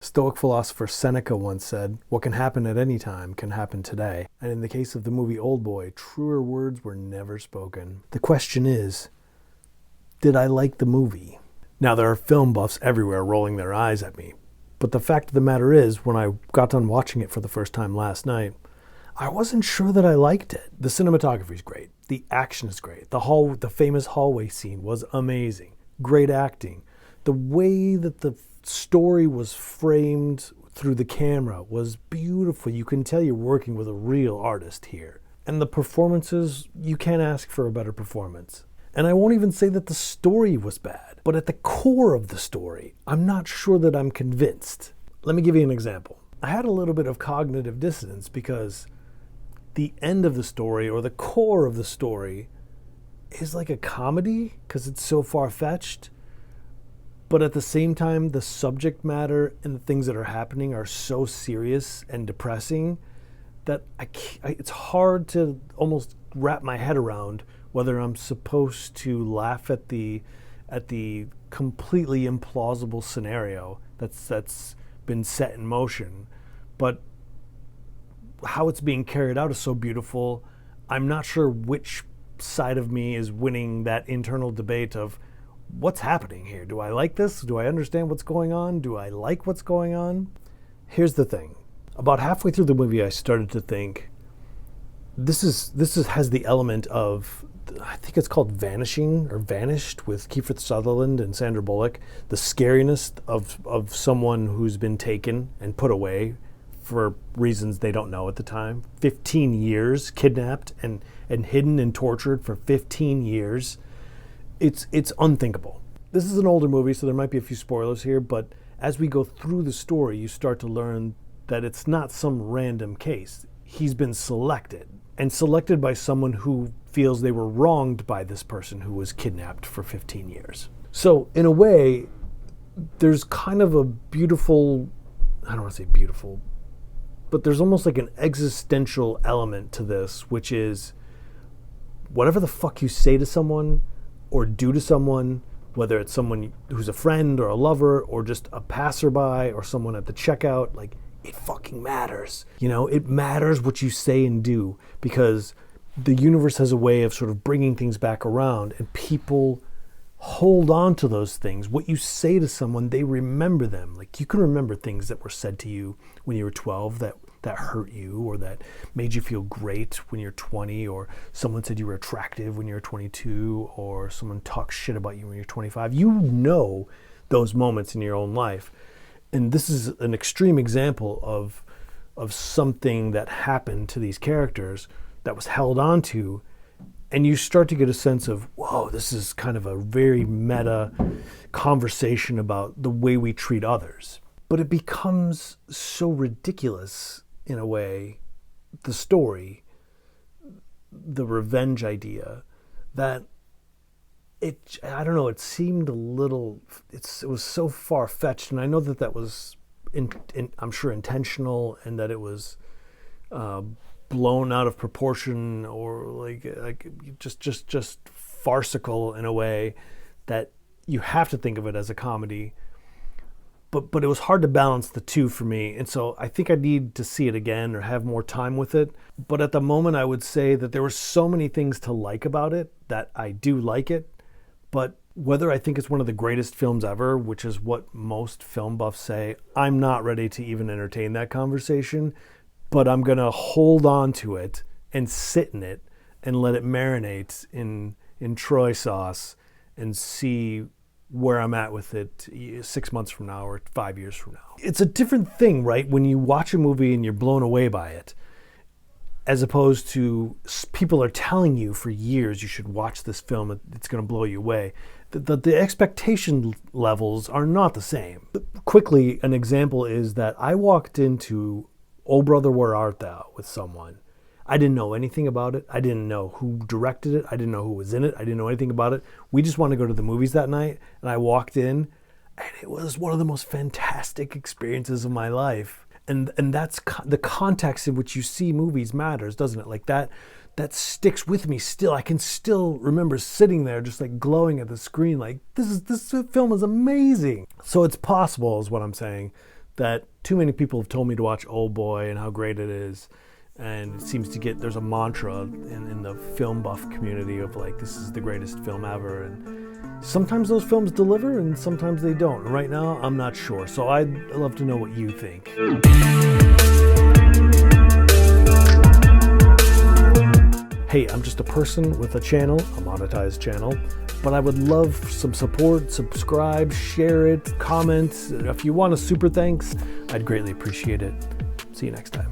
Stoic philosopher Seneca once said, "What can happen at any time can happen today." And in the case of the movie Oldboy, truer words were never spoken. The question is, did I like the movie? Now, there are film buffs everywhere rolling their eyes at me. But the fact of the matter is, when I got done watching it for the first time last night, I wasn't sure that I liked it. The cinematography is great. The action is great. The famous hallway scene was amazing. Great acting. The way that the story was framed through the camera was beautiful. You can tell you're working with a real artist here. And the performances, you can't ask for a better performance. And I won't even say that the story was bad, but at the core of the story, I'm not sure that I'm convinced. Let me give you an example. I had a little bit of cognitive dissonance because the end of the story, or the core of the story, is like a comedy because it's so far-fetched. But at the same time, the subject matter and the things that are happening are so serious and depressing that it's hard to almost wrap my head around whether I'm supposed to laugh at the completely implausible scenario that's been set in motion. But how it's being carried out is so beautiful. I'm not sure which side of me is winning that internal debate of what's happening here. Do I like this? Do I understand what's going on? Do I like what's going on? Here's the thing. About halfway through the movie, I started to think, this has the element of, I think it's called Vanishing or Vanished with Kiefer Sutherland and Sandra Bullock. The scariness of someone who's been taken and put away for reasons they don't know at the time. 15 years, kidnapped and hidden and tortured for 15 years. It's unthinkable. This is an older movie, so there might be a few spoilers here, but as we go through the story, you start to learn that it's not some random case. He's been selected, and selected by someone who feels they were wronged by this person who was kidnapped for 15 years. So, in a way, there's kind of a beautiful, I don't want to say beautiful, but there's almost like an existential element to this, which is whatever the fuck you say to someone or do to someone, whether it's someone who's a friend or a lover or just a passerby or someone at the checkout, like, it fucking matters. You know, it matters what you say and do, because the universe has a way of sort of bringing things back around, and people hold on to those things. What you say to someone, they remember them. Like, you can remember things that were said to you when you were 12 that hurt you, or that made you feel great when you're 20, or someone said you were attractive when you're 22, or someone talks shit about you when you're 25. You know those moments in your own life. And this is an extreme example of something that happened to these characters that was held on to, and you start to get a sense of, whoa, this is kind of a very meta conversation about the way we treat others. But it becomes so ridiculous in a way, the story, the revenge idea, that I don't know, it seemed a little, it was so far-fetched, and I know that was, I'm sure, intentional, and that it was blown out of proportion, or like just farcical in a way that you have to think of it as a comedy. But it was hard to balance the two for me, and so I think I need to see it again or have more time with it. But at the moment, I would say that there were so many things to like about it that I do like it. But whether I think it's one of the greatest films ever, which is what most film buffs say, I'm not ready to even entertain that conversation. But I'm going to hold on to it and sit in it and let it marinate in Troy sauce and see where I'm at with it 6 months from now or 5 years from now. It's a different thing, right? When you watch a movie and you're blown away by it, as opposed to people are telling you for years you should watch this film, it's going to blow you away. The expectation levels are not the same. Quickly, an example is that I walked into Oh Brother, Where Art Thou with someone. I didn't know anything about it. I didn't know who directed it. I didn't know who was in it. I didn't know anything about it. We just wanted to go to the movies that night, and I walked in, and it was one of the most fantastic experiences of my life. And that's the context in which you see movies matters, doesn't it? Like that sticks with me still. I can still remember sitting there just like glowing at the screen, like this film is amazing. So it's possible, is what I'm saying, that too many people have told me to watch Oldboy and how great it is. And it seems to there's a mantra in the film buff community of like, this is the greatest film ever. And sometimes those films deliver and sometimes they don't. And right now, I'm not sure. So I'd love to know what you think. Hey, I'm just a person with a channel, a monetized channel, but I would love some support. Subscribe, share it, comment. If you want a super thanks, I'd greatly appreciate it. See you next time.